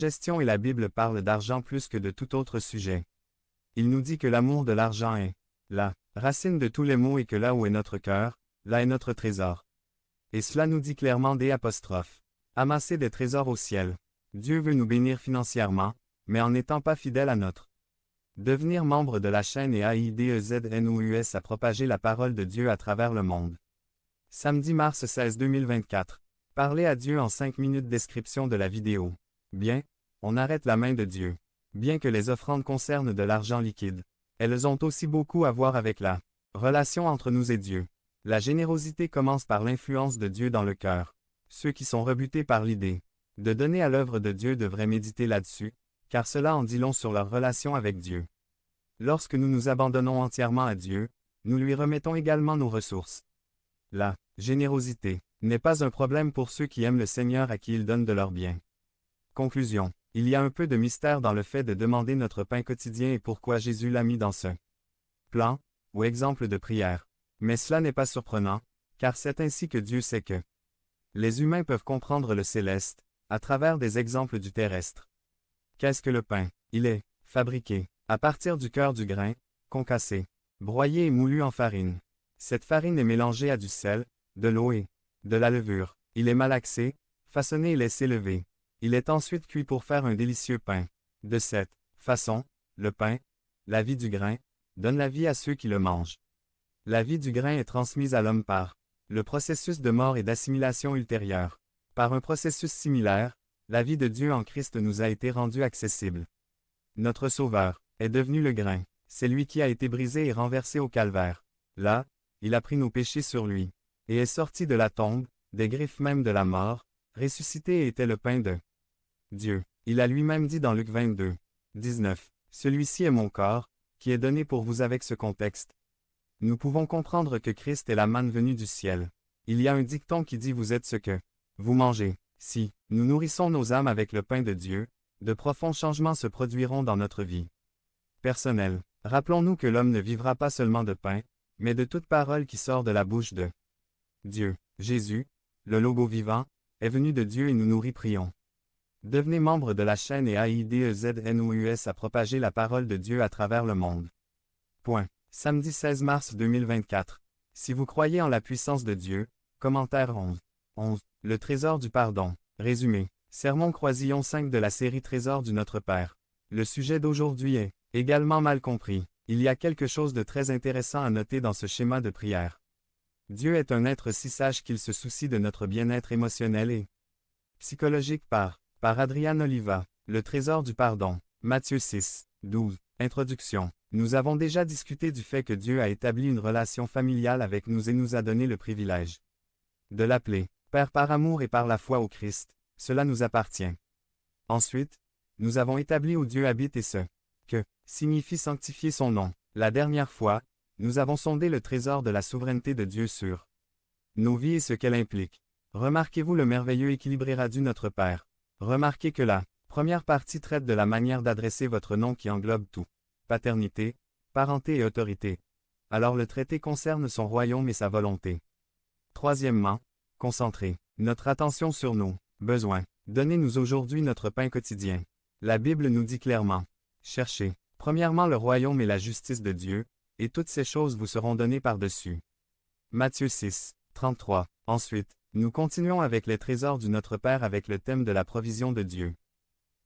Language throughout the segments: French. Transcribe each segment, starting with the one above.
Gestion et la Bible parle d'argent plus que de tout autre sujet. Il nous dit que l'amour de l'argent est la racine de tous les maux et que là où est notre cœur, là est notre trésor. Et cela nous dit clairement des apostrophes. Amasser des trésors au ciel. Dieu veut nous bénir financièrement, mais en n'étant pas fidèle à notre. Devenir membre de la chaîne et AIDEZNOUS à propager la parole de Dieu à travers le monde. Samedi mars 16 2024. Parler à Dieu en 5 minutes. Description de la vidéo. Bien, on arrête la main de Dieu. Bien que les offrandes concernent de l'argent liquide, elles ont aussi beaucoup à voir avec la relation entre nous et Dieu. La générosité commence par l'influence de Dieu dans le cœur. Ceux qui sont rebutés par l'idée de donner à l'œuvre de Dieu devraient méditer là-dessus, car cela en dit long sur leur relation avec Dieu. Lorsque nous nous abandonnons entièrement à Dieu, nous lui remettons également nos ressources. La générosité n'est pas un problème pour ceux qui aiment le Seigneur à qui il donne de leurs biens. Conclusion. Il y a un peu de mystère dans le fait de demander notre pain quotidien et pourquoi Jésus l'a mis dans ce plan, ou exemple de prière. Mais cela n'est pas surprenant, car c'est ainsi que Dieu sait que les humains peuvent comprendre le céleste, à travers des exemples du terrestre. Qu'est-ce que le pain? Il est fabriqué à partir du cœur du grain, concassé, broyé et moulu en farine. Cette farine est mélangée à du sel, de l'eau et de la levure. Il est malaxé, façonné et laissé lever. Il est ensuite cuit pour faire un délicieux pain. De cette façon, le pain, la vie du grain, donne la vie à ceux qui le mangent. La vie du grain est transmise à l'homme par le processus de mort et d'assimilation ultérieure. Par un processus similaire, la vie de Dieu en Christ nous a été rendue accessible. Notre Sauveur est devenu le grain. C'est lui qui a été brisé et renversé au calvaire. Là, il a pris nos péchés sur lui, et est sorti de la tombe, des griffes même de la mort, ressuscité et était le pain de Dieu. Il a lui-même dit dans Luc 22, 19, « Celui-ci est mon corps, qui est donné pour vous » avec ce contexte. Nous pouvons comprendre que Christ est la manne venue du ciel. Il y a un dicton qui dit « Vous êtes ce que vous mangez ». Si nous nourrissons nos âmes avec le pain de Dieu, de profonds changements se produiront dans notre vie personnelle. Rappelons-nous que l'homme ne vivra pas seulement de pain, mais de toute parole qui sort de la bouche de Dieu. Jésus, le logo vivant, est venu de Dieu et nous nourrit. Prions. Devenez membre de la chaîne et AIDEZNOUS à propager la parole de Dieu à travers le monde. Point. Samedi 16 mars 2024. Si vous croyez en la puissance de Dieu, commentaire 11. Le trésor du pardon. Résumé. Sermon croisillon 5 de la série Trésor du Notre Père. Le sujet d'aujourd'hui est également mal compris. Il y a quelque chose de très intéressant à noter dans ce schéma de prière. Dieu est un être si sage qu'il se soucie de notre bien-être émotionnel et psychologique par Adrian Oliva. Le trésor du pardon. Matthieu 6, 12. Introduction. Nous avons déjà discuté du fait que Dieu a établi une relation familiale avec nous et nous a donné le privilège de l'appeler Père par amour et par la foi au Christ. Cela nous appartient. Ensuite, nous avons établi où Dieu habite et ce que signifie sanctifier son nom. La dernière fois, nous avons sondé le trésor de la souveraineté de Dieu sur nos vies et ce qu'elle implique. Remarquez-vous le merveilleux équilibré du Notre Père. Remarquez que la première partie traite de la manière d'adresser votre nom qui englobe tout. Paternité, parenté et autorité. Alors le traité concerne son royaume et sa volonté. Troisièmement, concentrer notre attention sur nos besoins. Donnez-nous aujourd'hui notre pain quotidien. La Bible nous dit clairement. Cherchez, premièrement le royaume et la justice de Dieu, et toutes ces choses vous seront données par-dessus. Matthieu 6, 33. Ensuite, nous continuons avec les trésors du Notre Père avec le thème de la provision de Dieu.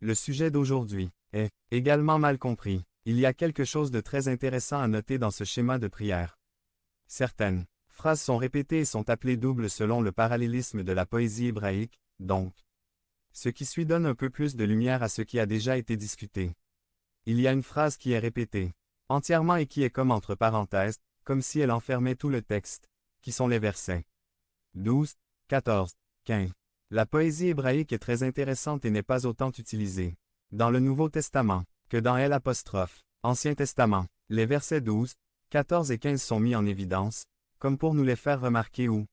Le sujet d'aujourd'hui est également mal compris. Il y a quelque chose de très intéressant à noter dans ce schéma de prière. Certaines phrases sont répétées et sont appelées doubles selon le parallélisme de la poésie hébraïque, donc. Ce qui suit donne un peu plus de lumière à ce qui a déjà été discuté. Il y a une phrase qui est répétée entièrement et qui est comme entre parenthèses, comme si elle enfermait tout le texte, qui sont les versets 12, 14, 15. La poésie hébraïque est très intéressante et n'est pas autant utilisée dans le Nouveau Testament que dans Ancien Testament. Les versets 12, 14 et 15 sont mis en évidence, comme pour nous les faire remarquer ou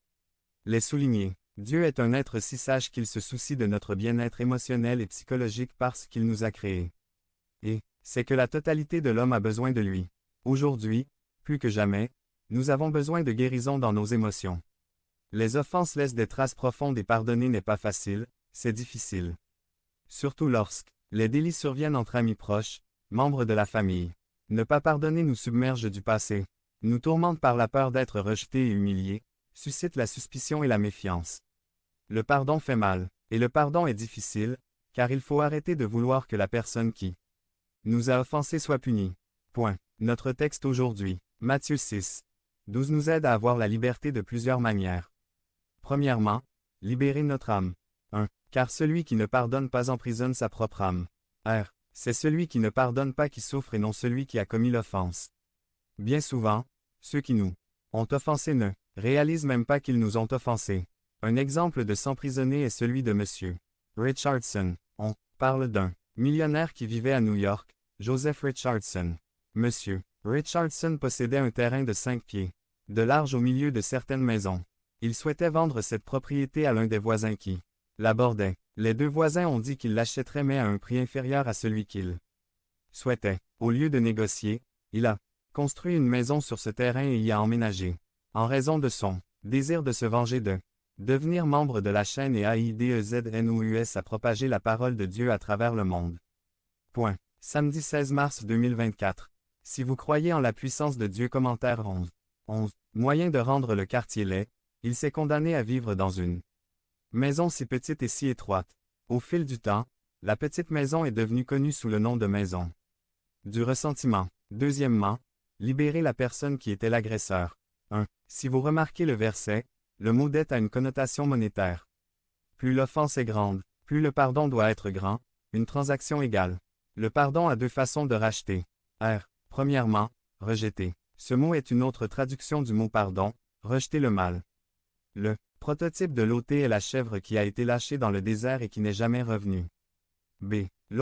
les souligner. Dieu est un être si sage qu'il se soucie de notre bien-être émotionnel et psychologique parce qu'il nous a créés. Et c'est que la totalité de l'homme a besoin de lui. Aujourd'hui, plus que jamais, nous avons besoin de guérison dans nos émotions. Les offenses laissent des traces profondes et pardonner n'est pas facile, c'est difficile. surtout lorsque les délits surviennent entre amis proches, membres de la famille. Ne pas pardonner nous submerge du passé, nous tourmente par la peur d'être rejetés et humiliés, suscite la suspicion et la méfiance. Le pardon fait mal, et le pardon est difficile, car il faut arrêter de vouloir que la personne qui nous a offensés soit punie. Point. Notre texte aujourd'hui, Matthieu 6, 12 nous aide à avoir la liberté de plusieurs manières. Premièrement, libérer notre âme. 1. Car celui qui ne pardonne pas emprisonne sa propre âme. R. C'est celui qui ne pardonne pas qui souffre et non celui qui a commis l'offense. Bien souvent, ceux qui nous ont offensés ne réalisent même pas qu'ils nous ont offensés. Un exemple de s'emprisonner est celui de M. Richardson. On parle d'un millionnaire qui vivait à New York, Joseph Richardson. M. Richardson possédait un terrain de 5 pieds de large au milieu de certaines maisons. Il souhaitait vendre cette propriété à l'un des voisins qui l'abordait. Les deux voisins ont dit qu'ils l'achèteraient mais à un prix inférieur à celui qu'ils souhaitaient. Au lieu de négocier, il a construit une maison sur ce terrain et y a emménagé. En raison de son désir de se venger de devenir membre de la chaîne et AIDEZNOUS a propagé la parole de Dieu à travers le monde. Point. Samedi 16 mars 2024. Si vous croyez en la puissance de Dieu. Commentaire 11. Moyen de rendre le quartier laid, il s'est condamné à vivre dans une maison si petite et si étroite. Au fil du temps, la petite maison est devenue connue sous le nom de maison du ressentiment. Deuxièmement, libérer la personne qui était l'agresseur. 1. Si vous remarquez le verset, le mot dette a une connotation monétaire. Plus l'offense est grande, plus le pardon doit être grand, une transaction égale. Le pardon a deux façons de racheter. R. Premièrement, rejeter. Ce mot est une autre traduction du mot pardon, rejeter le mal. Le prototype de l'ôté est la chèvre qui a été lâchée dans le désert et qui n'est jamais revenue. B.